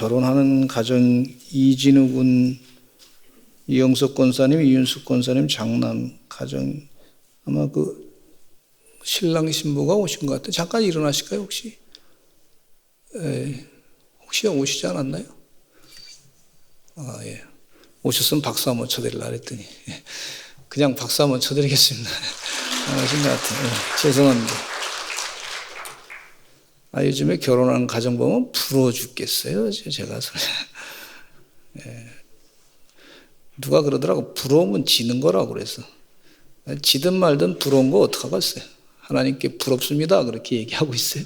결혼하는 가정 이진우 군, 이영석 권사님, 이윤숙 권사님 장남 가정 아마 그 신랑 신부가 오신 것 같아요. 잠깐 일어나실까요 혹시? 혹시 오시지 않았나요? 예. 오셨으면 박수 한번 쳐드리려고 했더니 그냥 박수 한번 쳐드리겠습니다. 오신 것 같아요. 죄송합니다. 요즘에 결혼하는 가정 보면 부러워 죽겠어요. 제가. 누가 그러더라고. 부러우면 지는 거라고 그래서. 지든 말든 부러운 거 어떡하겠어요. 하나님께 부럽습니다. 그렇게 얘기하고 있어요.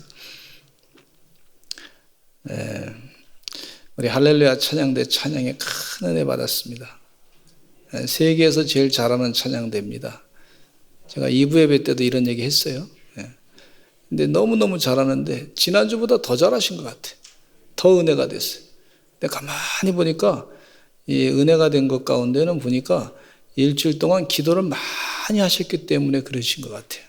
우리 할렐루야 찬양대 찬양에 큰 은혜 받았습니다. 세계에서 제일 잘하는 찬양대입니다. 제가 2부 예배 때도 이런 얘기 했어요. 근데 너무너무 잘하는데 지난주보다 더 잘하신 것 같아요. 더 은혜가 됐어요. 근데 가만히 보니까 이 은혜가 된 것 가운데는 보니까 일주일 동안 기도를 많이 하셨기 때문에 그러신 것 같아요.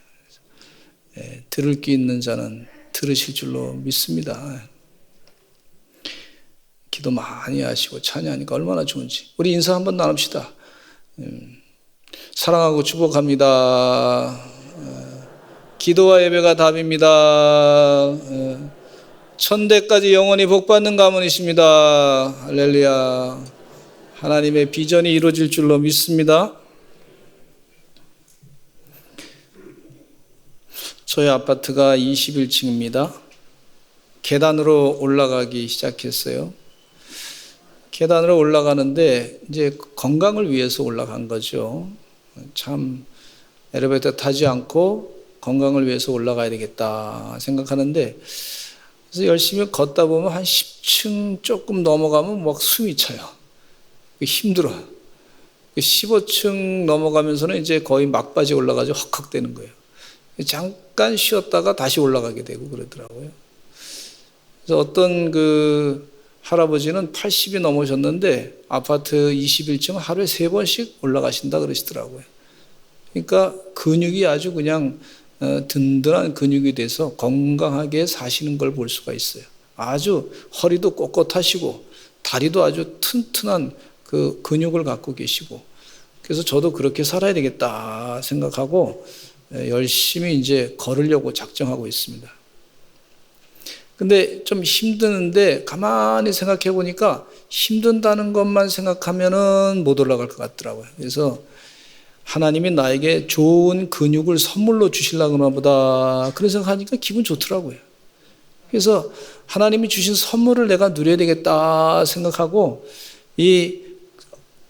들을 귀 있는 자는 들으실 줄로 믿습니다. 기도 많이 하시고 찬양하니까 얼마나 좋은지. 우리 인사 한번 나눕시다. 사랑하고 축복합니다. 기도와 예배가 답입니다. 천대까지 영원히 복받는 가문이십니다. 할렐루야. 하나님의 비전이 이루어질 줄로 믿습니다. 저희 아파트가 21층입니다. 계단으로 올라가기 시작했어요. 계단으로 올라가는데 이제 건강을 위해서 올라간 거죠. 참 엘리베이터 타지 않고 건강을 위해서 올라가야 되겠다 생각하는데 그래서 열심히 걷다 보면 한 10층 조금 넘어가면 막 숨이 차요. 힘들어요. 15층 넘어가면서는 이제 거의 막바지 올라가죠. 헉헉대는 거예요. 잠깐 쉬었다가 다시 올라가게 되고 그러더라고요. 그래서 어떤 그 할아버지는 80이 넘으셨는데 아파트 21층 하루에 3번씩 올라가신다 그러시더라고요. 그러니까 근육이 아주 그냥 든든한 근육이 돼서 건강하게 사시는 걸 볼 수가 있어요. 아주 허리도 꼿꼿하시고 다리도 아주 튼튼한 그 근육을 갖고 계시고 그래서 저도 그렇게 살아야 되겠다 생각하고 열심히 이제 걸으려고 작정하고 있습니다. 근데 좀 힘드는데 가만히 생각해 보니까 힘든다는 것만 생각하면은 못 올라갈 것 같더라고요. 그래서 하나님이 나에게 좋은 근육을 선물로 주시려고 하나 보다 그런 생각하니까 기분 좋더라고요. 그래서 하나님이 주신 선물을 내가 누려야 되겠다 생각하고 이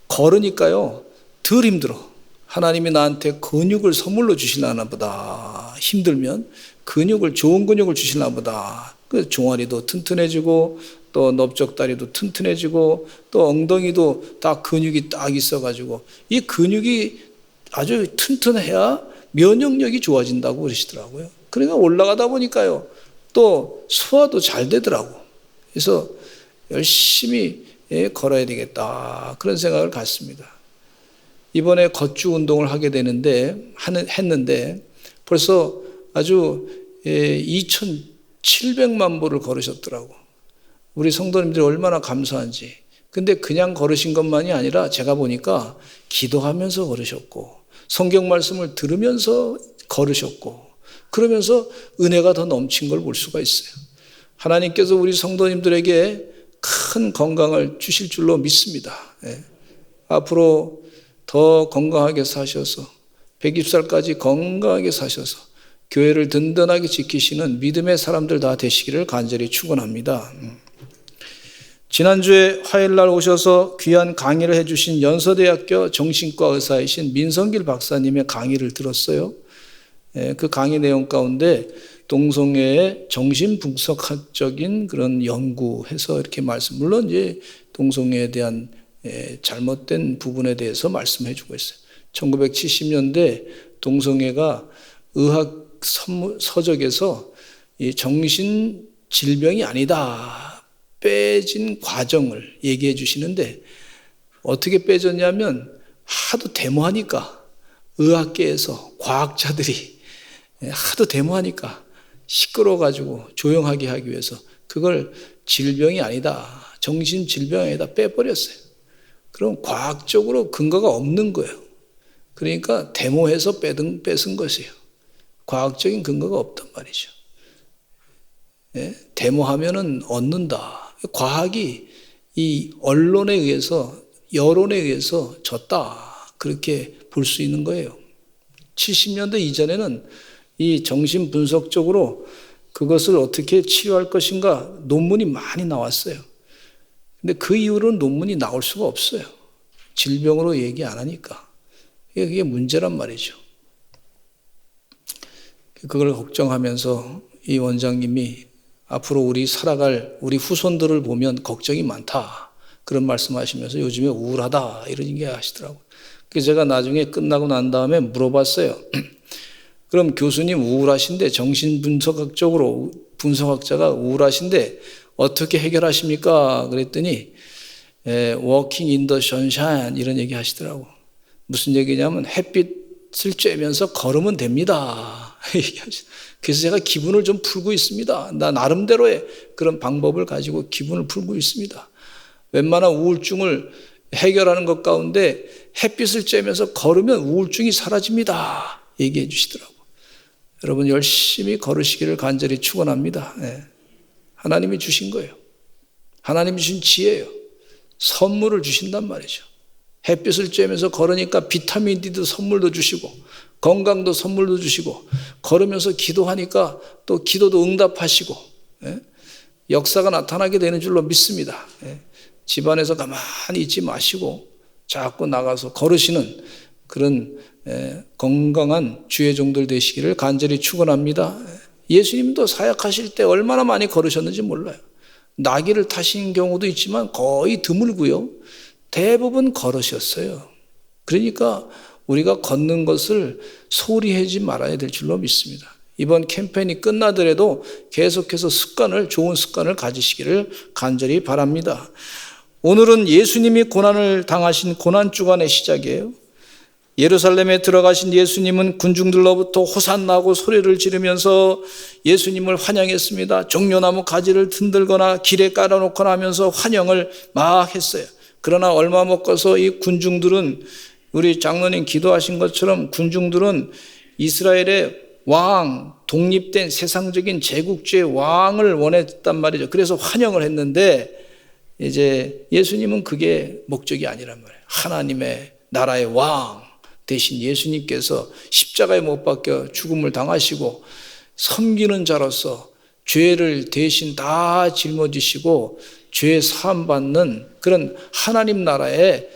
걸으니까요 덜 힘들어. 하나님이 나한테 근육을 선물로 주시려나 보다. 힘들면 근육을 좋은 근육을 주시려나 보다. 그 종아리도 튼튼해지고 또 넓적다리도 튼튼해지고 또 엉덩이도 다 근육이 딱 있어가지고 이 근육이 아주 튼튼해야 면역력이 좋아진다고 그러시더라고요. 그러니까 올라가다 보니까요 또 소화도 잘 되더라고. 그래서 열심히 걸어야 되겠다 그런 생각을 갖습니다. 이번에 걷주 운동을 하게 했는데 벌써 아주 2,700만 보를 걸으셨더라고. 우리 성도님들이 얼마나 감사한지. 근데 그냥 걸으신 것만이 아니라 제가 보니까 기도하면서 걸으셨고 성경 말씀을 들으면서 걸으셨고 그러면서 은혜가 더 넘친 걸 볼 수가 있어요. 하나님께서 우리 성도님들에게 큰 건강을 주실 줄로 믿습니다. 앞으로 더 건강하게 사셔서 120살까지 건강하게 사셔서 교회를 든든하게 지키시는 믿음의 사람들 다 되시기를 간절히 축원합니다. 지난주에 화요일날 오셔서 귀한 강의를 해주신 연서대학교 정신과 의사이신 민성길 박사님의 강의를 들었어요. 그 강의 내용 가운데 동성애의 정신분석학적인 그런 연구해서 이렇게 물론 이제 동성애에 대한 잘못된 부분에 대해서 말씀해 주고 있어요. 1970년대 동성애가 의학 서적에서 이 정신 질병이 아니다 빼진 과정을 얘기해 주시는데 어떻게 빼졌냐면 하도 데모하니까 의학계에서 과학자들이 하도 데모하니까 시끄러워가지고 조용하게 하기 위해서 그걸 질병이 아니다 정신질병에다 빼버렸어요. 그럼 과학적으로 근거가 없는 거예요. 그러니까 데모해서 뺏은 것이에요. 과학적인 근거가 없단 말이죠. 예? 데모하면은 얻는다. 과학이 이 언론에 의해서, 여론에 의해서 졌다. 그렇게 볼 수 있는 거예요. 70년대 이전에는 이 정신분석적으로 그것을 어떻게 치료할 것인가 논문이 많이 나왔어요. 근데 그 이후로는 논문이 나올 수가 없어요. 질병으로 얘기 안 하니까. 그게 문제란 말이죠. 그걸 걱정하면서 이 원장님이 앞으로 우리 살아갈 우리 후손들을 보면 걱정이 많다. 그런 말씀하시면서 요즘에 우울하다. 이런 얘기 하시더라고요. 그래서 제가 나중에 끝나고 난 다음에 물어봤어요. 그럼 교수님 우울하신데 정신분석학적으로 분석학자가 우울하신데 어떻게 해결하십니까? 그랬더니 Walking in the sunshine 이런 얘기 하시더라고. 무슨 얘기냐면 햇빛을 쬐면서 걸으면 됩니다. 그래서 제가 기분을 좀 풀고 있습니다. 나 나름대로의 그런 방법을 가지고 기분을 풀고 있습니다. 웬만한 우울증을 해결하는 것 가운데 햇빛을 쬐면서 걸으면 우울증이 사라집니다. 얘기해 주시더라고. 여러분 열심히 걸으시기를 간절히 축원합니다. 하나님이 주신 거예요. 하나님이 주신 지혜예요. 선물을 주신단 말이죠. 햇빛을 쬐면서 걸으니까 비타민 D도 선물도 주시고 건강도 선물도 주시고 걸으면서 기도하니까 또 기도도 응답하시고 역사가 나타나게 되는 줄로 믿습니다. 집안에서 가만히 있지 마시고 자꾸 나가서 걸으시는 그런 건강한 주의 종들 되시기를 간절히 축원합니다. 예수님도 사역하실 때 얼마나 많이 걸으셨는지 몰라요. 나귀를 타신 경우도 있지만 거의 드물고요. 대부분 걸으셨어요. 그러니까 우리가 걷는 것을 소홀히 하지 말아야 될 줄로 믿습니다. 이번 캠페인이 끝나더라도 계속해서 좋은 습관을 가지시기를 간절히 바랍니다. 오늘은 예수님이 고난을 당하신 고난주간의 시작이에요. 예루살렘에 들어가신 예수님은 군중들로부터 호산나고 소리를 지르면서 예수님을 환영했습니다. 종려나무 가지를 든들거나 길에 깔아놓거나 하면서 환영을 막 했어요. 그러나 얼마 먹고서 이 군중들은 우리 장로님 기도하신 것처럼 군중들은 이스라엘의 왕, 독립된 세상적인 제국주의 왕을 원했단 말이죠. 그래서 환영을 했는데 이제 예수님은 그게 목적이 아니란 말이에요. 하나님의 나라의 왕 대신 예수님께서 십자가에 못 박혀 죽음을 당하시고 섬기는 자로서 죄를 대신 다 짊어지시고 죄 사함 받는 그런 하나님 나라의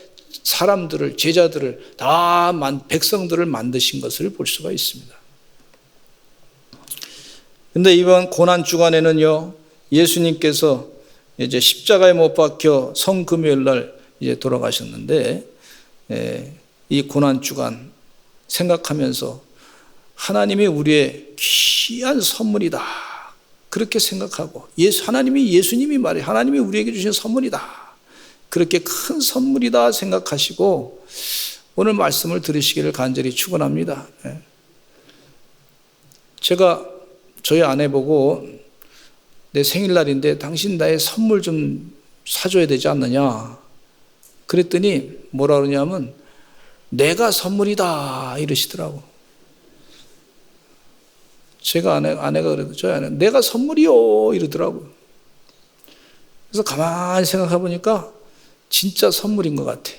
사람들을, 제자들을 다 백성들을 만드신 것을 볼 수가 있습니다. 근데 이번 고난 주간에는요, 예수님께서 이제 십자가에 못 박혀 성금요일 날 이제 돌아가셨는데, 이 고난 주간 생각하면서 하나님이 우리의 귀한 선물이다. 그렇게 생각하고, 하나님이 예수님이 말해, 하나님이 우리에게 주신 선물이다. 그렇게 큰 선물이다 생각하시고 오늘 말씀을 들으시기를 간절히 축원합니다. 제가 저희 아내 보고 내 생일날인데 당신 나의 선물 좀 사줘야 되지 않느냐 그랬더니 뭐라 그러냐면 내가 선물이다 이러시더라고. 제가 아내가 그래도 저희 아내 내가 선물이요 이러더라고요. 그래서 가만히 생각해 보니까 진짜 선물인 것 같아.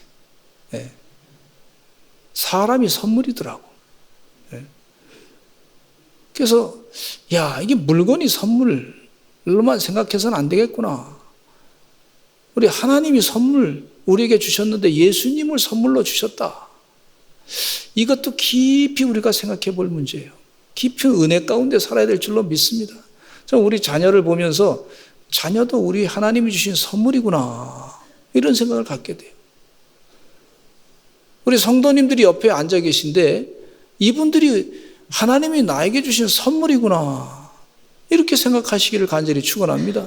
사람이 선물이더라고. 그래서 야 이게 물건이 선물로만 생각해서는 안 되겠구나. 우리 하나님이 선물 우리에게 주셨는데 예수님을 선물로 주셨다. 이것도 깊이 우리가 생각해 볼 문제예요. 깊은 은혜 가운데 살아야 될 줄로 믿습니다. 우리 자녀를 보면서 자녀도 우리 하나님이 주신 선물이구나 이런 생각을 갖게 돼요. 우리 성도님들이 옆에 앉아 계신데 이분들이 하나님이 나에게 주신 선물이구나 이렇게 생각하시기를 간절히 축원합니다.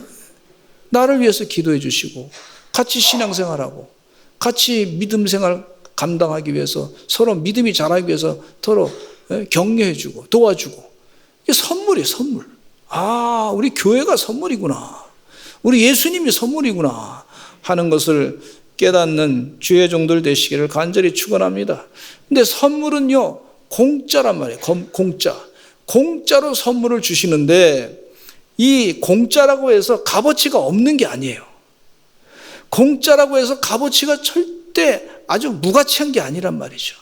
나를 위해서 기도해 주시고 같이 신앙생활하고 같이 믿음생활 감당하기 위해서 서로 믿음이 자라기 위해서 서로 격려해 주고 도와주고 이게 선물이에요. 선물. 아 우리 교회가 선물이구나. 우리 예수님이 선물이구나. 하는 것을 깨닫는 주의 종들 되시기를 간절히 축원합니다. 근데 선물은요, 공짜란 말이에요. 공짜로 선물을 주시는데, 이 공짜라고 해서 값어치가 없는 게 아니에요. 공짜라고 해서 값어치가 절대 아주 무가치한 게 아니란 말이죠.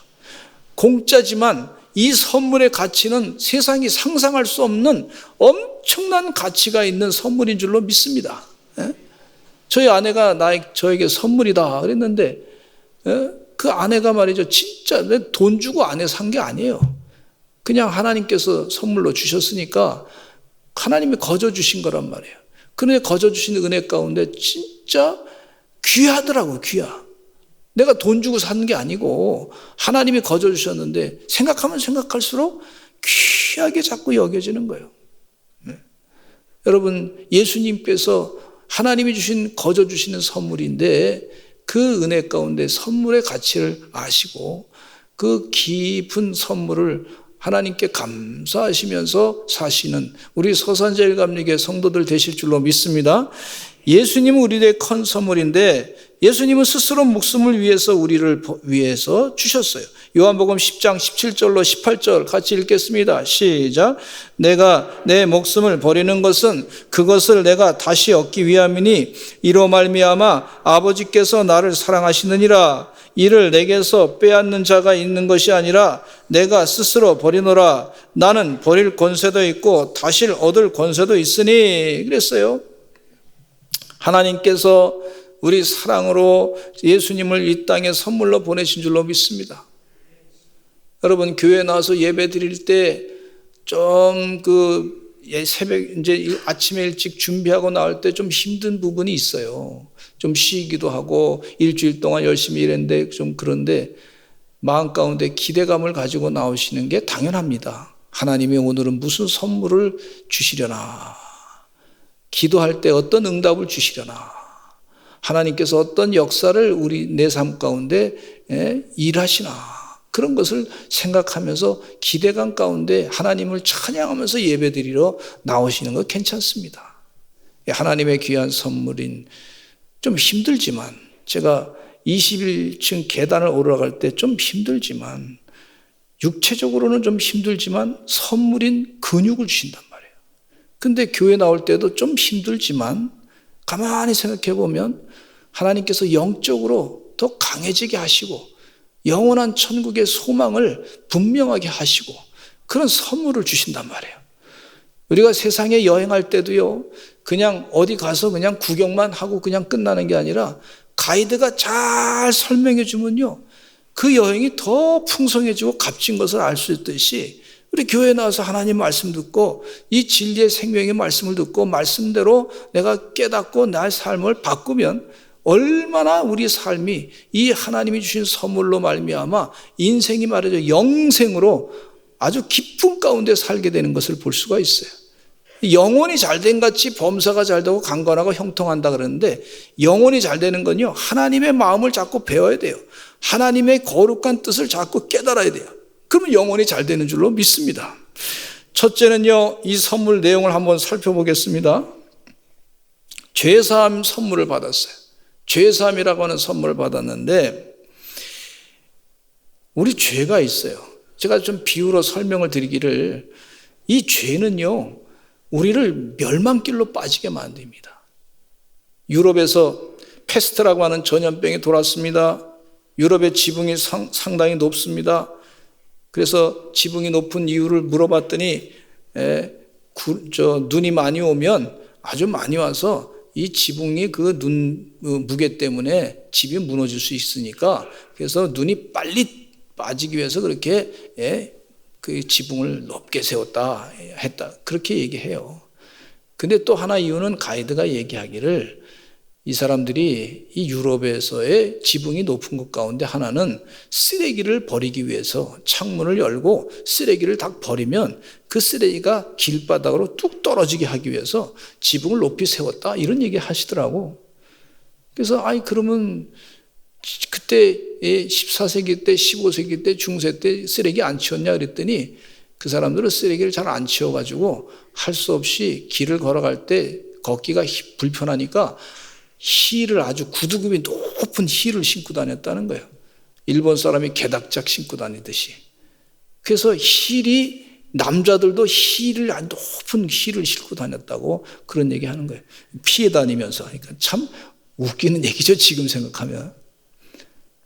공짜지만 이 선물의 가치는 세상이 상상할 수 없는 엄청난 가치가 있는 선물인 줄로 믿습니다. 저희 아내가 저에게 선물이다 그랬는데, 그 아내가 말이죠, 진짜 내 돈 주고 아내 산 게 아니에요. 그냥 하나님께서 선물로 주셨으니까 하나님이 거저 주신 거란 말이에요. 그런데 거저 주신 은혜 가운데 진짜 귀하더라고요. 귀하. 내가 돈 주고 산 게 아니고 하나님이 거저 주셨는데 생각하면 생각할수록 귀하게 자꾸 여겨지는 거예요. 여러분, 예수님께서 하나님이 주신 거저 주시는 선물인데 그 은혜 가운데 선물의 가치를 아시고 그 깊은 선물을 하나님께 감사하시면서 사시는 우리 서산제일감리교 성도들 되실 줄로 믿습니다. 예수님은 우리에게 큰 선물인데 예수님은 스스로 목숨을 위해서 우리를 위해서 주셨어요. 요한복음 10장 17절로 18절 같이 읽겠습니다. 시작. 내가 내 목숨을 버리는 것은 그것을 내가 다시 얻기 위함이니 이로 말미암아 아버지께서 나를 사랑하시느니라. 이를 내게서 빼앗는 자가 있는 것이 아니라 내가 스스로 버리노라. 나는 버릴 권세도 있고 다시 얻을 권세도 있으니 그랬어요. 하나님께서 우리 사랑으로 예수님을 이 땅에 선물로 보내신 줄로 믿습니다. 여러분, 교회 나와서 예배 드릴 때 좀 새벽 이제 아침에 일찍 준비하고 나올 때 좀 힘든 부분이 있어요. 좀 쉬기도 하고 일주일 동안 열심히 일했는데 좀 그런데 마음 가운데 기대감을 가지고 나오시는 게 당연합니다. 하나님이 오늘은 무슨 선물을 주시려나, 기도할 때 어떤 응답을 주시려나, 하나님께서 어떤 역사를 내 삶 가운데 일하시나, 그런 것을 생각하면서 기대감 가운데 하나님을 찬양하면서 예배드리러 나오시는 거 괜찮습니다. 하나님의 귀한 선물인, 좀 힘들지만, 제가 21층 계단을 올라갈 때 좀 힘들지만, 육체적으로는 좀 힘들지만 선물인 근육을 주신단 말이에요. 근데 교회 나올 때도 좀 힘들지만 가만히 생각해 보면 하나님께서 영적으로 더 강해지게 하시고 영원한 천국의 소망을 분명하게 하시고 그런 선물을 주신단 말이에요. 우리가 세상에 여행할 때도요, 그냥 어디 가서 그냥 구경만 하고 그냥 끝나는 게 아니라 가이드가 잘 설명해 주면요, 그 여행이 더 풍성해지고 값진 것을 알 수 있듯이 우리 교회에 나와서 하나님 말씀 듣고 이 진리의 생명의 말씀을 듣고 말씀대로 내가 깨닫고 나의 삶을 바꾸면 얼마나 우리 삶이 이 하나님이 주신 선물로 말미암아 인생이 말이죠, 영생으로 아주 기쁨 가운데 살게 되는 것을 볼 수가 있어요. 영혼이 잘된 같이 범사가 잘되고 강건하고 형통한다 그러는데, 영혼이 잘 되는 건요, 하나님의 마음을 자꾸 배워야 돼요. 하나님의 거룩한 뜻을 자꾸 깨달아야 돼요. 그러면 영혼이 잘 되는 줄로 믿습니다. 첫째는요, 이 선물 내용을 한번 살펴보겠습니다. 죄사함 선물을 받았어요. 죄사함이라고 하는 선물을 받았는데, 우리 죄가 있어요. 제가 좀 비유로 설명을 드리기를, 이 죄는요, 우리를 멸망길로 빠지게 만듭니다. 유럽에서 패스트라고 하는 전염병이 돌았습니다. 유럽의 지붕이 상당히 높습니다. 그래서 지붕이 높은 이유를 물어봤더니 눈이 많이 오면, 아주 많이 와서 이 지붕이 그 눈 무게 때문에 집이 무너질 수 있으니까, 그래서 눈이 빨리 빠지기 위해서 그렇게 그 지붕을 높게 세웠다 했다, 그렇게 얘기해요. 근데 또 하나 이유는 가이드가 얘기하기를, 이 사람들이 이 유럽에서의 지붕이 높은 것 가운데 하나는 쓰레기를 버리기 위해서 창문을 열고 쓰레기를 다 버리면 그 쓰레기가 길바닥으로 뚝 떨어지게 하기 위해서 지붕을 높이 세웠다, 이런 얘기 하시더라고. 그래서 그러면 그때 14세기 때 15세기 때 중세 때 쓰레기 안 치웠냐 그랬더니, 그 사람들은 쓰레기를 잘 안 치워가지고 할 수 없이 길을 걸어갈 때 걷기가 불편하니까 힐을 아주 구두굽이 높은 힐을 신고 다녔다는 거예요. 일본 사람이 게닥작 신고 다니듯이. 그래서 힐이 남자들도 힐을 아주 높은 힐을 신고 다녔다고 그런 얘기 하는 거예요. 피해 다니면서. 그러니까 참 웃기는 얘기죠, 지금 생각하면.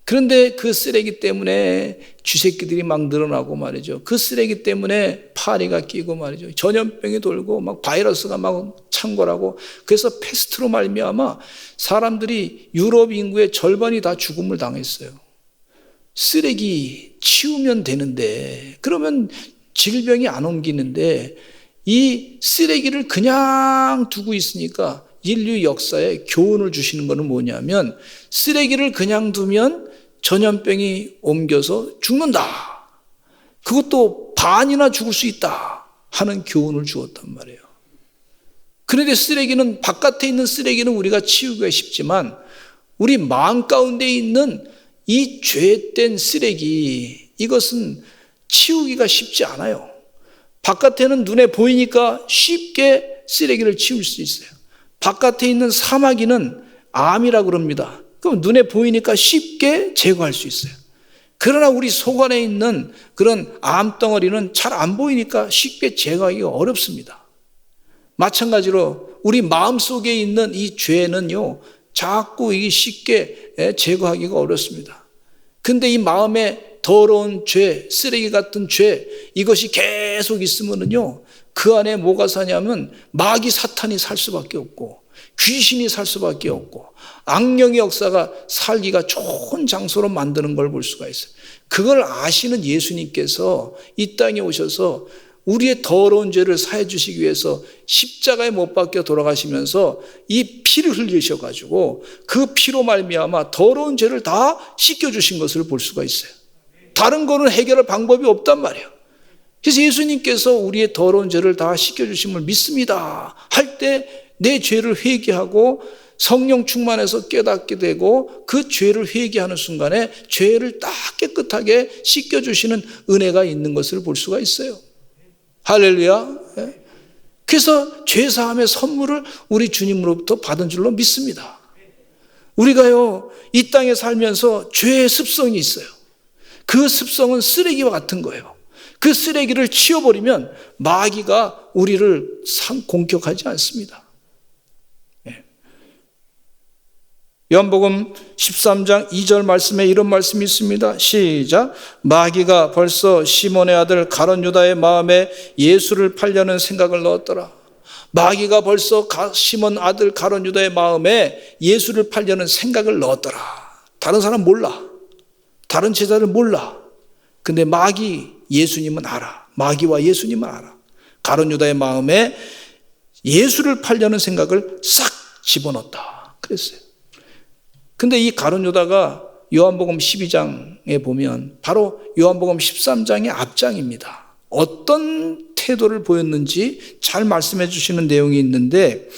그런데 그 쓰레기 때문에 쥐새끼들이 막 늘어나고 말이죠. 그 쓰레기 때문에 파리가 끼고 말이죠. 전염병이 돌고 막 바이러스가 막 창궐하고, 그래서 패스트로 말미암아 사람들이 유럽 인구의 절반이 다 죽음을 당했어요. 쓰레기 치우면 되는데, 그러면 질병이 안 옮기는데 이 쓰레기를 그냥 두고 있으니까 인류 역사에 교훈을 주시는 것은 뭐냐면, 쓰레기를 그냥 두면 전염병이 옮겨서 죽는다. 그것도 반이나 죽을 수 있다 하는 교훈을 주었단 말이에요. 그런데 쓰레기는, 바깥에 있는 쓰레기는 우리가 치우기가 쉽지만 우리 마음 가운데 있는 이 죄된 쓰레기, 이것은 치우기가 쉽지 않아요. 바깥에는 눈에 보이니까 쉽게 쓰레기를 치울 수 있어요. 바깥에 있는 사마귀는 암이라고 그럽니다. 그럼 눈에 보이니까 쉽게 제거할 수 있어요. 그러나 우리 속 안에 있는 그런 암덩어리는 잘 안 보이니까 쉽게 제거하기가 어렵습니다. 마찬가지로 우리 마음속에 있는 이 죄는요, 자꾸 이게 쉽게 제거하기가 어렵습니다. 근데 이 마음에 더러운 죄, 쓰레기 같은 죄, 이것이 계속 있으면은요, 그 안에 뭐가 사냐면 마귀 사탄이 살 수밖에 없고, 귀신이 살 수밖에 없고, 악령의 역사가 살기가 좋은 장소로 만드는 걸 볼 수가 있어요. 그걸 아시는 예수님께서 이 땅에 오셔서 우리의 더러운 죄를 사해 주시기 위해서 십자가에 못 박혀 돌아가시면서 이 피를 흘리셔가지고 그 피로 말미암아 더러운 죄를 다 씻겨주신 것을 볼 수가 있어요. 다른 거는 해결할 방법이 없단 말이에요. 그래서 예수님께서 우리의 더러운 죄를 다 씻겨주심을 믿습니다 할 때 내 죄를 회개하고 성령 충만해서 깨닫게 되고, 그 죄를 회개하는 순간에 죄를 딱 깨끗하게 씻겨주시는 은혜가 있는 것을 볼 수가 있어요. 할렐루야. 그래서 죄사함의 선물을 우리 주님으로부터 받은 줄로 믿습니다. 우리가요, 이 땅에 살면서 죄의 습성이 있어요. 그 습성은 쓰레기와 같은 거예요. 그 쓰레기를 치워버리면 마귀가 우리를 공격하지 않습니다. 요한복음 13장 2절 말씀에 이런 말씀이 있습니다. 시작. 마귀가 벌써 시몬의 아들 가룟 유다의 마음에 예수를 팔려는 생각을 넣었더라. 마귀가 벌써 시몬 아들 가룟 유다의 마음에 예수를 팔려는 생각을 넣었더라. 다른 사람 몰라. 다른 제자들 몰라. 근데 마귀 예수님은 알아. 마귀와 예수님은 알아. 가룟 유다의 마음에 예수를 팔려는 생각을 싹 집어넣었다 그랬어요. 근데 이 가룟 유다가 요한복음 12장에 보면 바로 요한복음 13장의 앞장입니다. 어떤 태도를 보였는지 잘 말씀해 주시는 내용이 있는데,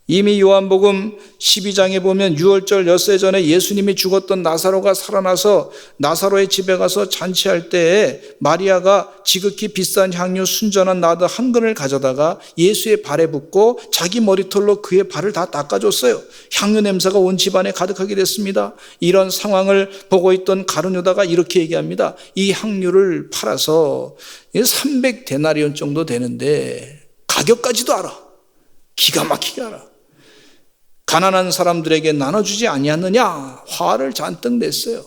이미 요한복음 12장에 보면 유월절 엿새 전에 예수님이 죽었던 나사로가 살아나서 나사로의 집에 가서 잔치할 때에 마리아가 지극히 비싼 향유 순전한 나드 한 근을 가져다가 예수의 발에 붓고 자기 머리털로 그의 발을 다 닦아줬어요. 향유 냄새가 온 집안에 가득하게 됐습니다. 이런 상황을 보고 있던 가룟 유다가 이렇게 얘기합니다. 이 향유를 팔아서 300데나리온 정도 되는데 가격까지도 알아. 기가 막히게 알아. 가난한 사람들에게 나눠주지 아니었느냐 화를 잔뜩 냈어요.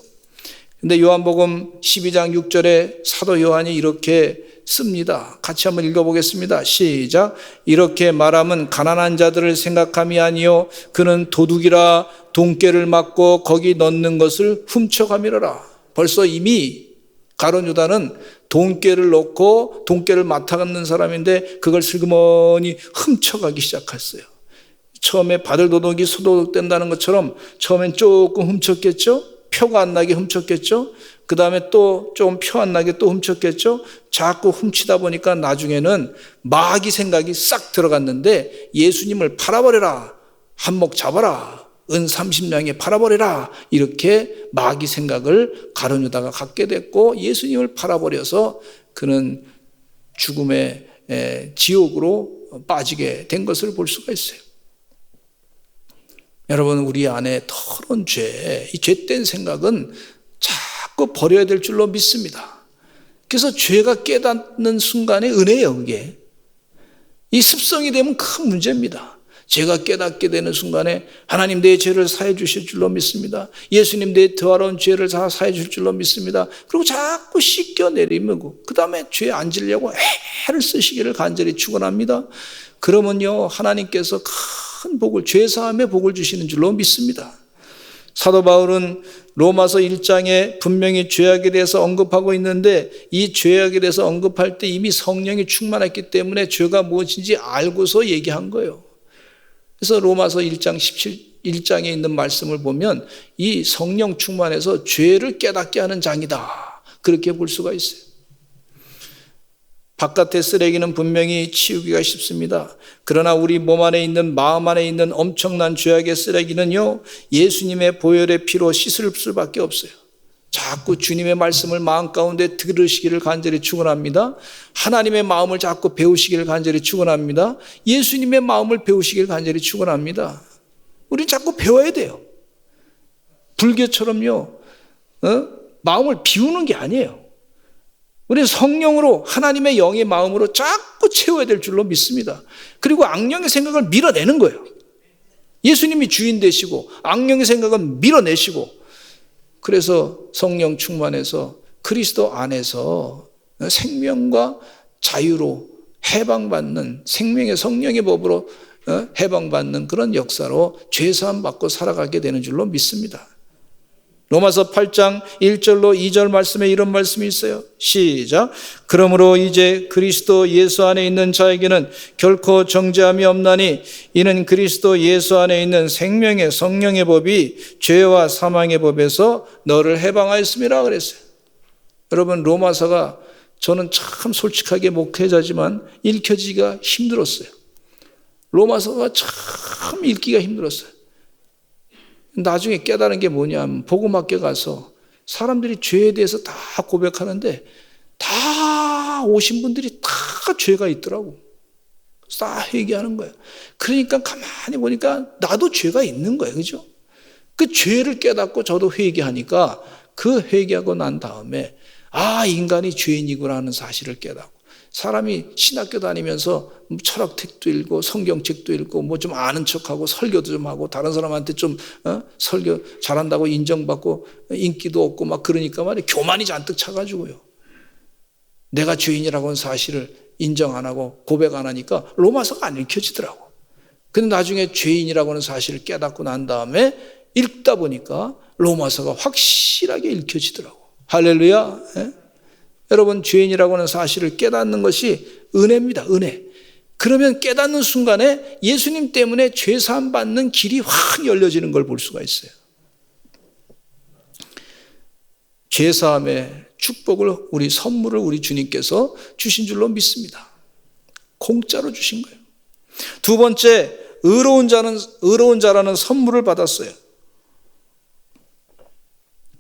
근데 요한복음 12장 6절에 사도 요한이 이렇게 씁니다. 같이 한번 읽어보겠습니다. 시작. 이렇게 말함은 가난한 자들을 생각함이 아니요 그는 도둑이라 돈깨를 맞고 거기 넣는 것을 훔쳐가미러라. 벌써 이미 가룟 유다는 돈깨를 넣고 돈깨를 맡아가는 사람인데 그걸 슬그머니 훔쳐가기 시작했어요. 처음에 바들도둑이 소도둑 된다는 것처럼 처음엔 조금 훔쳤겠죠. 표가 안 나게 훔쳤겠죠. 그 다음에 또 좀 표 안 나게 또 훔쳤겠죠. 자꾸 훔치다 보니까 나중에는 마귀 생각이 싹 들어갔는데 예수님을 팔아버려라. 한몫 잡아라. 은 30냥에 팔아버려라. 이렇게 마귀 생각을 가룟 유다가 갖게 됐고 예수님을 팔아버려서 그는 죽음의 지옥으로 빠지게 된 것을 볼 수가 있어요. 여러분, 우리 안에 더러운 죄, 이 죄된 생각은 자꾸 버려야 될 줄로 믿습니다. 그래서 죄가 깨닫는 순간에 은혜예요, 그게. 이 습성이 되면 큰 문제입니다. 죄가 깨닫게 되는 순간에 하나님 내 죄를 사해 주실 줄로 믿습니다. 예수님 내 더러운 죄를 다 사해 줄 줄로 믿습니다. 그리고 자꾸 씻겨내리고 그 다음에 죄 안 지려고 애를 쓰시기를 간절히 축원합니다. 그러면요, 하나님께서 큰 복을, 죄사함의 복을 주시는 줄로 믿습니다. 사도 바울은 로마서 1장에 분명히 죄악에 대해서 언급하고 있는데, 이 죄악에 대해서 언급할 때 이미 성령이 충만했기 때문에 죄가 무엇인지 알고서 얘기한 거예요. 그래서 로마서 1장 1장에 있는 말씀을 보면 이 성령 충만해서 죄를 깨닫게 하는 장이다, 그렇게 볼 수가 있어요. 바깥의 쓰레기는 분명히 치우기가 쉽습니다. 그러나 우리 몸 안에 있는, 마음 안에 있는 엄청난 죄악의 쓰레기는요, 예수님의 보혈의 피로 씻을 수밖에 없어요. 자꾸 주님의 말씀을 마음 가운데 들으시기를 간절히 축원합니다. 하나님의 마음을 자꾸 배우시기를 간절히 축원합니다. 예수님의 마음을 배우시기를 간절히 축원합니다. 우리는 자꾸 배워야 돼요. 불교처럼요, 마음을 비우는 게 아니에요. 우리는 성령으로, 하나님의 영의 마음으로 자꾸 채워야 될 줄로 믿습니다. 그리고 악령의 생각을 밀어내는 거예요. 예수님이 주인 되시고 악령의 생각은 밀어내시고, 그래서 성령 충만해서 그리스도 안에서 생명과 자유로 해방받는, 생명의 성령의 법으로 해방받는 그런 역사로 죄사함 받고 살아가게 되는 줄로 믿습니다. 로마서 8장 1절로 2절 말씀에 이런 말씀이 있어요. 시작. 그러므로 이제 그리스도 예수 안에 있는 자에게는 결코 정죄함이 없나니 이는 그리스도 예수 안에 있는 생명의 성령의 법이 죄와 사망의 법에서 너를 해방하였음이라 그랬어요. 여러분, 로마서가 저는 참 솔직하게 목회자지만 읽혀지기가 힘들었어요. 로마서가 참 읽기가 힘들었어요. 나중에 깨달은 게 뭐냐면, 복음학교 가서 사람들이 죄에 대해서 다 고백하는데 다 오신 분들이 다 죄가 있더라고. 다 회개하는 거예요. 그러니까 가만히 보니까 나도 죄가 있는 거예요. 그죠? 그 죄를 깨닫고 저도 회개하니까, 그 회개하고 난 다음에 인간이 죄인이구나 하는 사실을 깨닫고, 사람이 신학교 다니면서 철학책도 읽고 성경책도 읽고 뭐 좀 아는 척하고 설교도 좀 하고 다른 사람한테 좀 설교 잘한다고 인정받고 인기도 얻고 막 그러니까 말이에요, 교만이 잔뜩 차가지고요, 내가 죄인이라고 하는 사실을 인정 안 하고 고백 안 하니까 로마서가 안 읽혀지더라고. 근데 나중에 죄인이라고 하는 사실을 깨닫고 난 다음에 읽다 보니까 로마서가 확실하게 읽혀지더라고. 할렐루야. 예? 여러분, 죄인이라고 하는 사실을 깨닫는 것이 은혜입니다. 은혜. 그러면 깨닫는 순간에 예수님 때문에 죄사함 받는 길이 확 열려지는 걸 볼 수가 있어요. 죄사함의 축복을, 우리 선물을 우리 주님께서 주신 줄로 믿습니다. 공짜로 주신 거예요. 두 번째, 의로운 자라는 선물을 받았어요.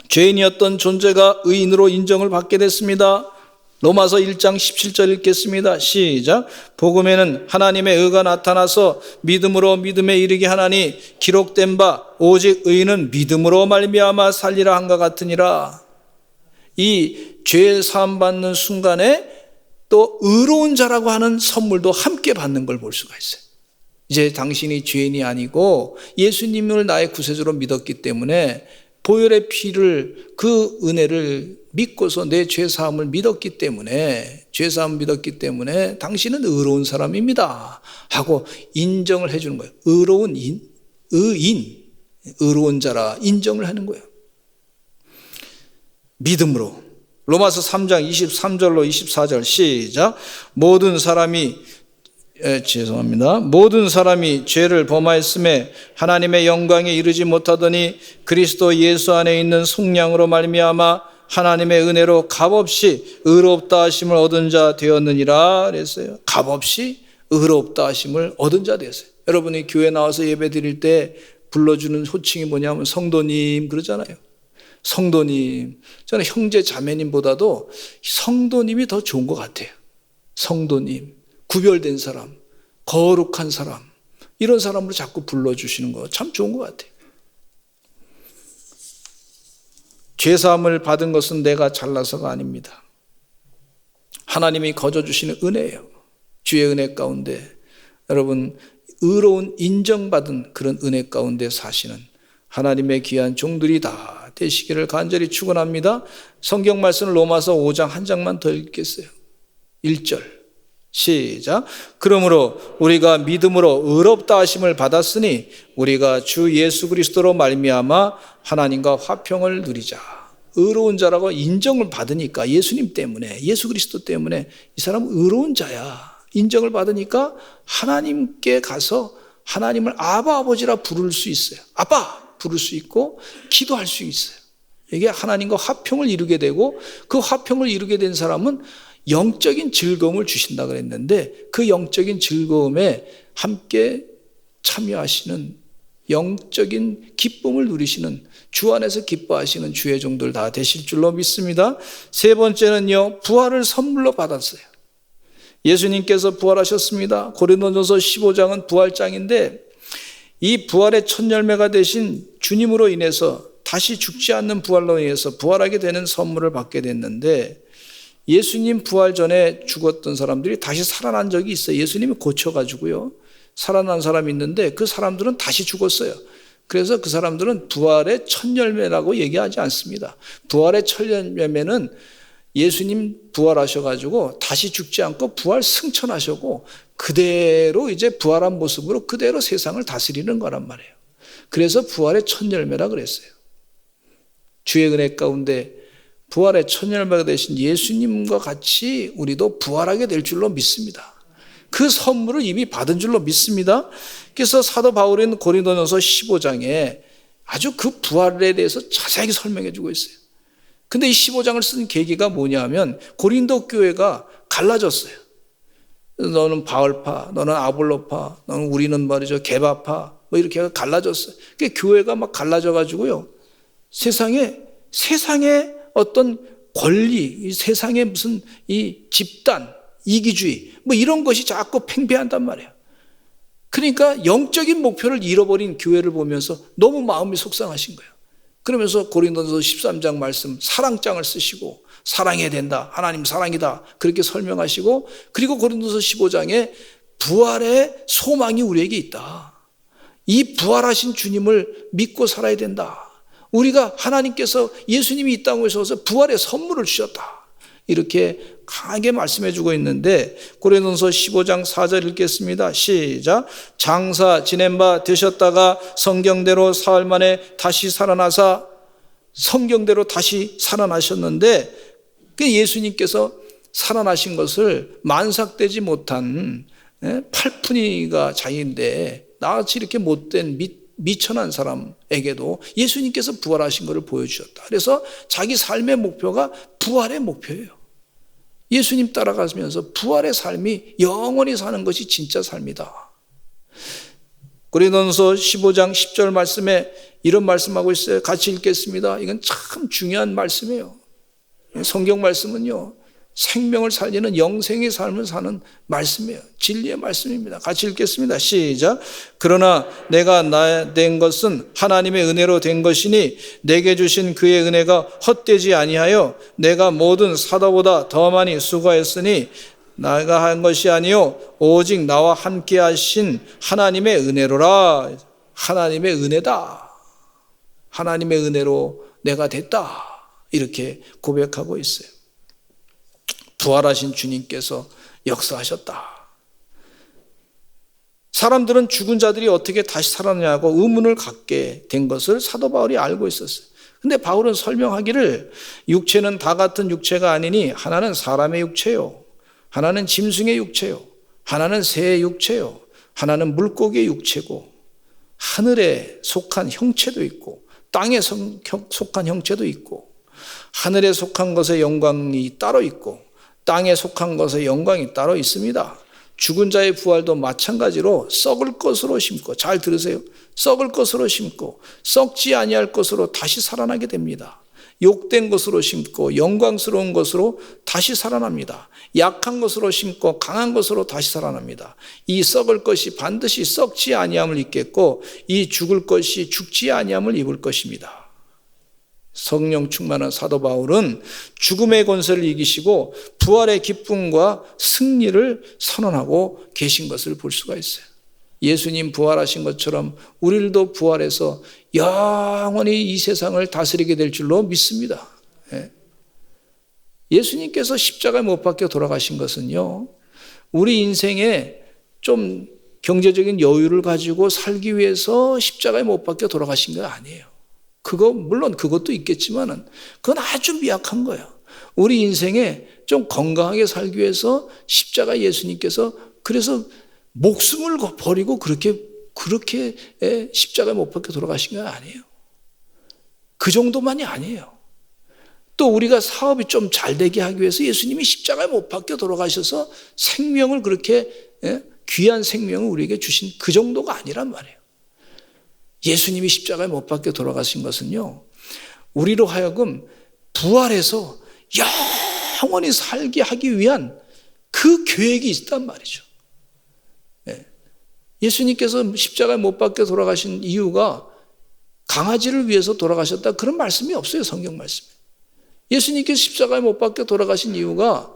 죄인이었던 존재가 의인으로 인정을 받게 됐습니다. 로마서 1장 17절 읽겠습니다. 시작. 복음에는 하나님의 의가 나타나서 믿음으로 믿음에 이르게 하나니 기록된 바 오직 의인은 믿음으로 말미암아 살리라 한것 같으니라. 이 죄 사함 받는 순간에 또 의로운 자라고 하는 선물도 함께 받는 걸 볼 수가 있어요. 이제 당신이 죄인이 아니고 예수님을 나의 구세주로 믿었기 때문에, 보혈의 피를, 그 은혜를 믿고서 내 죄사함을 믿었기 때문에, 죄사함을 믿었기 때문에 당신은 의로운 사람입니다 하고 인정을 해주는 거예요. 의로운 의인, 의로운 자라 인정을 하는 거예요. 믿음으로. 로마서 3장 23절로 24절 시작. 모든 사람이 죄를 범하였음에 하나님의 영광에 이르지 못하더니 그리스도 예수 안에 있는 속량으로 말미암아 하나님의 은혜로 값없이 의롭다 하심을 얻은 자 되었느니라 그랬어요. 값없이 의롭다 하심을 얻은 자 되었어요. 여러분이 교회 나와서 예배 드릴 때 불러주는 호칭이 뭐냐면 성도님 그러잖아요. 성도님. 저는 형제 자매님보다도 성도님이 더 좋은 것 같아요. 성도님. 구별된 사람, 거룩한 사람, 이런 사람으로 자꾸 불러주시는 거 참 좋은 것 같아요. 죄사함을 받은 것은 내가 잘나서가 아닙니다. 하나님이 거저주시는 은혜예요. 주의 은혜 가운데 여러분 의로운 인정받은 그런 은혜 가운데 사시는 하나님의 귀한 종들이 다 되시기를 간절히 축원합니다. 성경 말씀을 로마서 5장 한 장만 더 읽겠어요. 1절 시작. 그러므로 우리가 믿음으로 의롭다 하심을 받았으니 우리가 주 예수 그리스도로 말미암아 하나님과 화평을 누리자. 의로운 자라고 인정을 받으니까 예수님 때문에 예수 그리스도 때문에 이 사람은 의로운 자야. 인정을 받으니까 하나님께 가서 하나님을 아바 아버지라 부를 수 있어요. 아빠 부를 수 있고 기도할 수 있어요. 이게 하나님과 화평을 이루게 되고 그 화평을 이루게 된 사람은 영적인 즐거움을 주신다 그랬는데 그 영적인 즐거움에 함께 참여하시는 영적인 기쁨을 누리시는 주 안에서 기뻐하시는 주의 종들 다 되실 줄로 믿습니다. 세 번째는요, 부활을 선물로 받았어요. 예수님께서 부활하셨습니다. 고린도전서 15장은 부활장인데 이 부활의 첫 열매가 되신 주님으로 인해서 다시 죽지 않는 부활로 인해서 부활하게 되는 선물을 받게 됐는데 예수님 부활 전에 죽었던 사람들이 다시 살아난 적이 있어요. 예수님이 고쳐가지고요. 살아난 사람이 있는데 그 사람들은 다시 죽었어요. 그래서 그 사람들은 부활의 첫 열매라고 얘기하지 않습니다. 부활의 첫 열매는 예수님 부활하셔가지고 다시 죽지 않고 부활 승천하셨고 그대로 이제 부활한 모습으로 그대로 세상을 다스리는 거란 말이에요. 그래서 부활의 첫 열매라 그랬어요. 주의 은혜 가운데 부활의 첫 열매가 되신 예수님과 같이 우리도 부활하게 될 줄로 믿습니다. 그 선물을 이미 받은 줄로 믿습니다. 그래서 사도 바울은 고린도전서 15장에 아주 그 부활에 대해서 자세하게 설명해 주고 있어요. 근데 이 15장을 쓴 계기가 뭐냐면 고린도 교회가 갈라졌어요. 너는 바울파, 너는 아볼로파, 너는 우리는 말이죠 게바파 뭐 이렇게 갈라졌어요. 그러니까 교회가 막 갈라져 가지고요. 세상에 어떤 권리, 이 세상에 무슨 이 집단, 이기주의 뭐 이런 것이 자꾸 팽배한단 말이에요. 그러니까 영적인 목표를 잃어버린 교회를 보면서 너무 마음이 속상하신 거예요. 그러면서 고린도전서 13장 말씀 사랑장을 쓰시고 사랑해야 된다. 하나님 사랑이다. 그렇게 설명하시고 그리고 고린도전서 15장에 부활의 소망이 우리에게 있다. 이 부활하신 주님을 믿고 살아야 된다. 우리가 하나님께서 예수님이 이 땅에 오셔서 부활의 선물을 주셨다. 이렇게 강하게 말씀해 주고 있는데 고린도전서 15장 4절 읽겠습니다. 시작. 장사 지낸 바 되셨다가 성경대로 사흘 만에 다시 살아나사 성경대로 다시 살아나셨는데 그 예수님께서 살아나신 것을 만삭되지 못한 팔푼이가 자기인데 나같이 이렇게 못된 미천한 사람에게도 예수님께서 부활하신 것을 보여주셨다. 그래서 자기 삶의 목표가 부활의 목표예요. 예수님 따라가면서 부활의 삶이 영원히 사는 것이 진짜 삶이다. 고린도전서 15장 10절 말씀에 이런 말씀하고 있어요. 같이 읽겠습니다. 이건 참 중요한 말씀이에요. 성경 말씀은요, 생명을 살리는 영생의 삶을 사는 말씀이에요. 진리의 말씀입니다. 같이 읽겠습니다. 시작. 그러나 내가 된 것은 하나님의 은혜로 된 것이니 내게 주신 그의 은혜가 헛되지 아니하여 내가 모든 사도보다 더 많이 수고했으니 내가 한 것이 아니요 오직 나와 함께 하신 하나님의 은혜로라. 하나님의 은혜다. 하나님의 은혜로 내가 됐다. 이렇게 고백하고 있어요. 부활하신 주님께서 역사하셨다. 사람들은 죽은 자들이 어떻게 다시 살아나냐고 의문을 갖게 된 것을 사도 바울이 알고 있었어요. 근데 바울은 설명하기를 육체는 다 같은 육체가 아니니 하나는 사람의 육체요, 하나는 짐승의 육체요, 하나는 새의 육체요, 하나는 물고기의 육체고 하늘에 속한 형체도 있고 땅에 속한 형체도 있고 하늘에 속한 것의 영광이 따로 있고 땅에 속한 것의 영광이 따로 있습니다. 죽은 자의 부활도 마찬가지로 썩을 것으로 심고, 잘 들으세요. 썩을 것으로 심고 썩지 아니할 것으로 다시 살아나게 됩니다. 욕된 것으로 심고 영광스러운 것으로 다시 살아납니다. 약한 것으로 심고 강한 것으로 다시 살아납니다. 이 썩을 것이 반드시 썩지 아니함을 입겠고 이 죽을 것이 죽지 아니함을 입을 것입니다. 성령 충만한 사도 바울은 죽음의 권세를 이기시고 부활의 기쁨과 승리를 선언하고 계신 것을 볼 수가 있어요. 예수님 부활하신 것처럼 우리들도 부활해서 영원히 이 세상을 다스리게 될 줄로 믿습니다. 예수님께서 십자가에 못 박혀 돌아가신 것은요, 우리 인생에 좀 경제적인 여유를 가지고 살기 위해서 십자가에 못 박혀 돌아가신 거 아니에요. 물론 그것도 있겠지만은 그건 아주 미약한 거예요. 우리 인생에 좀 건강하게 살기 위해서 십자가 예수님께서 그래서 목숨을 버리고 그렇게 십자가에 못 박혀 돌아가신 건 아니에요. 그 정도만이 아니에요. 또 우리가 사업이 좀 잘 되게 하기 위해서 예수님이 십자가에 못 박혀 돌아가셔서 생명을 그렇게 귀한 생명을 우리에게 주신 그 정도가 아니란 말이에요. 예수님이 십자가에 못 박혀 돌아가신 것은요, 우리로 하여금 부활해서 영원히 살게 하기 위한 그 계획이 있단 말이죠. 예수님께서 십자가에 못 박혀 돌아가신 이유가 강아지를 위해서 돌아가셨다 그런 말씀이 없어요. 성경 말씀에. 예수님께서 십자가에 못 박혀 돌아가신 이유가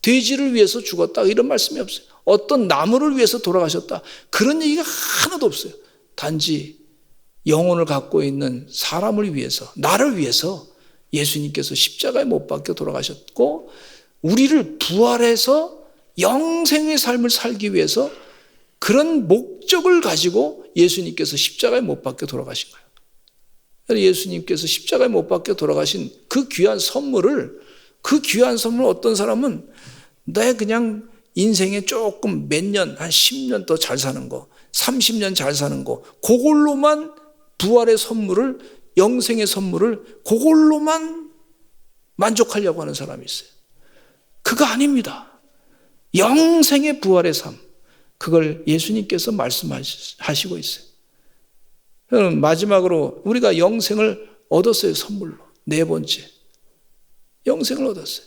돼지를 위해서 죽었다 이런 말씀이 없어요. 어떤 나무를 위해서 돌아가셨다 그런 얘기가 하나도 없어요. 단지 영혼을 갖고 있는 사람을 위해서, 나를 위해서 예수님께서 십자가에 못 박혀 돌아가셨고 우리를 부활해서 영생의 삶을 살기 위해서 그런 목적을 가지고 예수님께서 십자가에 못 박혀 돌아가신 거예요. 예수님께서 십자가에 못 박혀 돌아가신 그 귀한 선물을 어떤 사람은 내 그냥 인생에 조금 몇 년, 한 10년 더 잘 사는 거, 30년 잘 사는 거, 그걸로만 부활의 선물을, 영생의 선물을 그걸로만 만족하려고 하는 사람이 있어요. 그거 아닙니다. 영생의 부활의 삶, 그걸 예수님께서 말씀하시고 있어요. 마지막으로 우리가 영생을 얻었어요. 선물로. 네 번째, 영생을 얻었어요.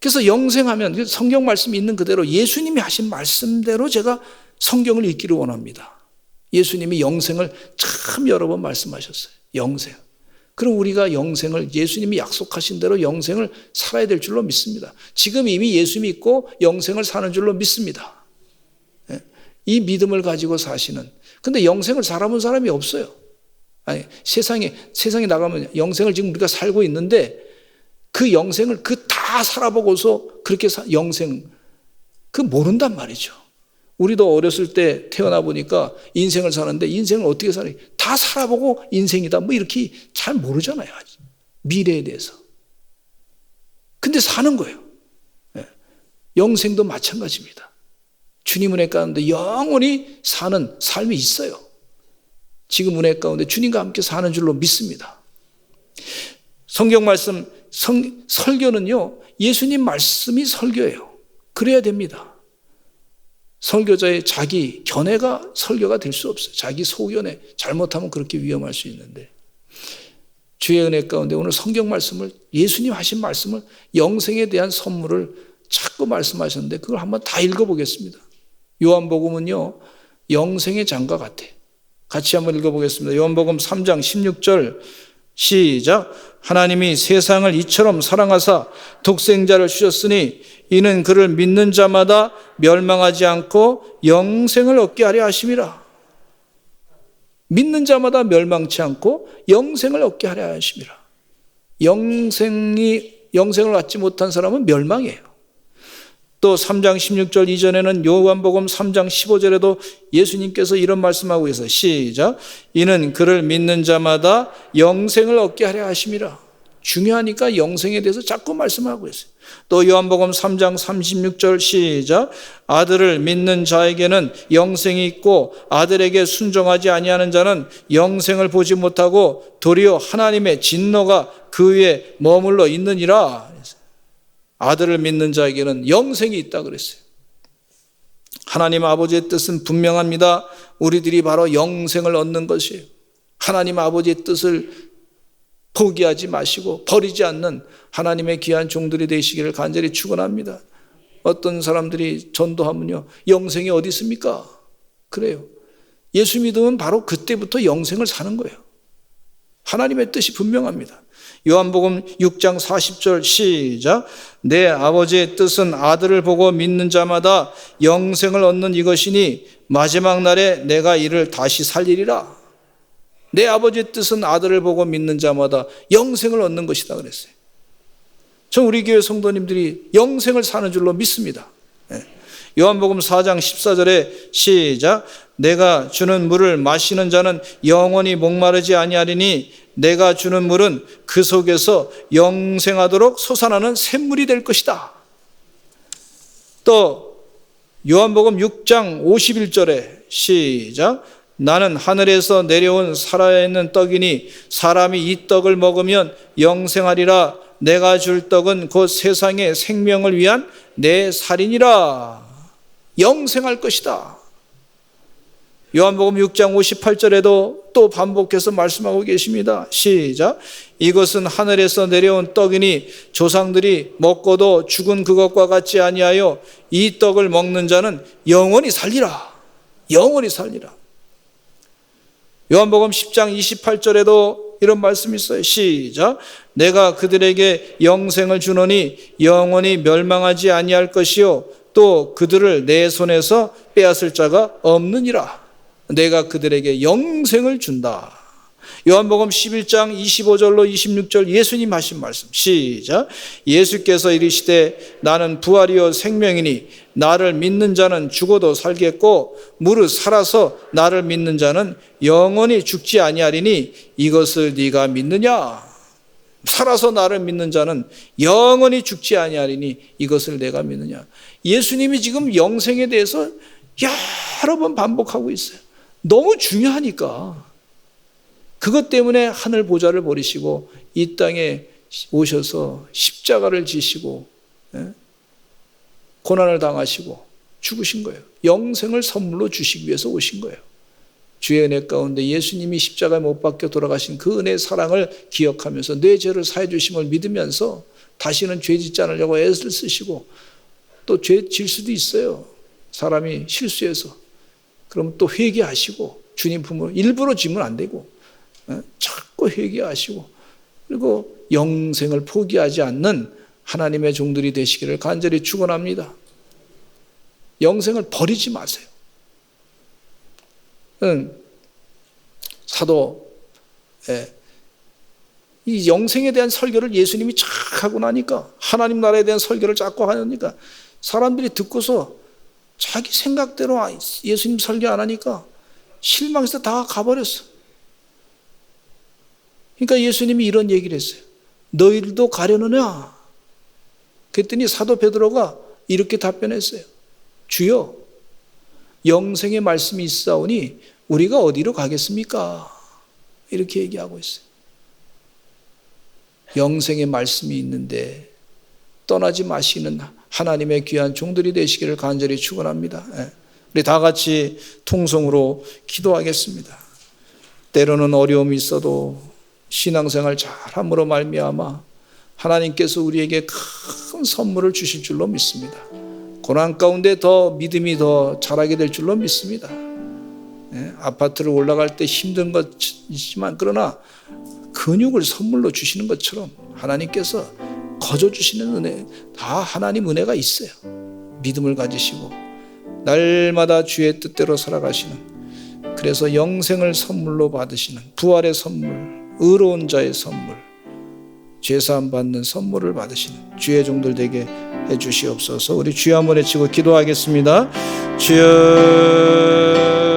그래서 영생하면 성경 말씀이 있는 그대로 예수님이 하신 말씀대로 제가 성경을 읽기를 원합니다. 예수님이 영생을 참 여러 번 말씀하셨어요. 영생. 그럼 우리가 영생을 예수님이 약속하신 대로 영생을 살아야 될 줄로 믿습니다. 지금 이미 예수 믿고 영생을 사는 줄로 믿습니다. 이 믿음을 가지고 사시는. 근데 영생을 살아본 사람이 없어요. 아니, 세상에 나가면 영생을 지금 우리가 살고 있는데 그 영생을 다 살아보고서 그렇게 영생 모른단 말이죠. 우리도 어렸을 때 태어나 보니까 인생을 사는데 인생을 어떻게 사냐? 다 살아보고 인생이다. 이렇게 잘 모르잖아요. 미래에 대해서. 근데 사는 거예요. 영생도 마찬가지입니다. 주님 은혜 가운데 영원히 사는 삶이 있어요. 지금 은혜 가운데 주님과 함께 사는 줄로 믿습니다. 성경 말씀, 설교는요, 예수님 말씀이 설교예요. 그래야 됩니다. 설교자의 자기 견해가 설교가 될 수 없어요. 자기 소견에 잘못하면 그렇게 위험할 수 있는데, 주의 은혜 가운데 오늘 성경 말씀을, 예수님 하신 말씀을, 영생에 대한 선물을 자꾸 말씀하셨는데 그걸 한번 다 읽어보겠습니다. 요한복음은요, 영생의 장과 같아. 같이 한번 읽어보겠습니다. 요한복음 3장 16절 시작. 하나님이 세상을 이처럼 사랑하사 독생자를 주셨으니 이는 그를 믿는 자마다 멸망하지 않고 영생을 얻게 하려 하심이라. 믿는 자마다 멸망치 않고 영생을 얻게 하려 하심이라. 영생을 갖지 못한 사람은 멸망이에요. 또 3장 16절 이전에는 요한복음 3장 15절에도 예수님께서 이런 말씀하고 계세요. 시작. 이는 그를 믿는 자마다 영생을 얻게 하려 하심이라. 중요하니까 영생에 대해서 자꾸 말씀하고 있어요. 또 요한복음 3장 36절 시작. 아들을 믿는 자에게는 영생이 있고 아들에게 순종하지 아니하는 자는 영생을 보지 못하고 도리어 하나님의 진노가 그 위에 머물러 있느니라. 아들을 믿는 자에게는 영생이 있다 그랬어요. 하나님 아버지의 뜻은 분명합니다. 우리들이 바로 영생을 얻는 것이에요. 하나님 아버지의 뜻을 포기하지 마시고 버리지 않는 하나님의 귀한 종들이 되시기를 간절히 축원합니다. 어떤 사람들이 전도하면요, 영생이 어디 있습니까? 그래요. 예수 믿으면 바로 그때부터 영생을 사는 거예요. 하나님의 뜻이 분명합니다. 요한복음 6장 40절 시작. 내 아버지의 뜻은 아들을 보고 믿는 자마다 영생을 얻는 이것이니 마지막 날에 내가 이를 다시 살리리라. 내 아버지의 뜻은 아들을 보고 믿는 자마다 영생을 얻는 것이다 그랬어요. 저 우리 교회 성도님들이 영생을 사는 줄로 믿습니다. 요한복음 4장 14절에 시작. 내가 주는 물을 마시는 자는 영원히 목마르지 아니하리니 내가 주는 물은 그 속에서 영생하도록 솟아나는 샘물이 될 것이다. 또 요한복음 6장 51절에 시작. 나는 하늘에서 내려온 살아있는 떡이니 사람이 이 떡을 먹으면 영생하리라. 내가 줄 떡은 곧 세상의 생명을 위한 내 살이니라. 영생할 것이다. 요한복음 6장 58절에도 또 반복해서 말씀하고 계십니다. 시작. 이것은 하늘에서 내려온 떡이니 조상들이 먹고도 죽은 그것과 같지 아니하여 이 떡을 먹는 자는 영원히 살리라. 영원히 살리라. 요한복음 10장 28절에도 이런 말씀이 있어요. 시작. 내가 그들에게 영생을 주노니 영원히 멸망하지 아니할 것이요 또 그들을 내 손에서 빼앗을 자가 없느니라. 내가 그들에게 영생을 준다. 요한복음 11장 25절로 26절 예수님 하신 말씀 시작. 예수께서 이르시되 나는 부활이요 생명이니 나를 믿는 자는 죽어도 살겠고 무릇 살아서 나를 믿는 자는 영원히 죽지 아니하리니 이것을 네가 믿느냐? 살아서 나를 믿는 자는 영원히 죽지 아니하리니 이것을 내가 믿느냐? 예수님이 지금 영생에 대해서 여러 번 반복하고 있어요. 너무 중요하니까. 그것 때문에 하늘 보좌를 버리시고 이 땅에 오셔서 십자가를 지시고 고난을 당하시고 죽으신 거예요. 영생을 선물로 주시기 위해서 오신 거예요. 주의 은혜 가운데 예수님이 십자가에 못 박혀 돌아가신 그 은혜의 사랑을 기억하면서 내 죄를 사해 주심을 믿으면서 다시는 죄 짓지 않으려고 애를 쓰시고 또 죄 질 수도 있어요. 사람이 실수해서. 그럼 또 회개하시고 주님 품으로 일부러 지면 안 되고 자꾸 회개하시고 그리고 영생을 포기하지 않는 하나님의 종들이 되시기를 간절히 축원합니다. 영생을 버리지 마세요. 사도 이 영생에 대한 설교를 예수님이 쫙 하고 나니까 하나님 나라에 대한 설교를 자꾸 하니까 사람들이 듣고서 자기 생각대로 예수님 설교 안 하니까 실망해서 다 가버렸어. 그러니까 예수님이 이런 얘기를 했어요. 너희들도 가려느냐? 그랬더니 사도 베드로가 이렇게 답변했어요. 주여, 영생의 말씀이 있사오니 우리가 어디로 가겠습니까? 이렇게 얘기하고 있어요. 영생의 말씀이 있는데 떠나지 마시는 하나님의 귀한 종들이 되시기를 간절히 축원합니다. 우리 다 같이 통성으로 기도하겠습니다. 때로는 어려움이 있어도 신앙생활 잘함으로 말미암아 하나님께서 우리에게 큰 선물을 주실 줄로 믿습니다. 고난 가운데 더 믿음이 더 자라게 될 줄로 믿습니다. 아파트를 올라갈 때 힘든 것이지만 그러나 근육을 선물로 주시는 것처럼 하나님께서 거저 주시는 은혜, 다 하나님 은혜가 있어요. 믿음을 가지시고 날마다 주의 뜻대로 살아가시는, 그래서 영생을 선물로 받으시는 부활의 선물, 의로운 자의 선물, 죄사함 받는 선물을 받으시는 주의 종들 되게 해주시옵소서. 우리 주여 한번 외치고 기도하겠습니다. 주여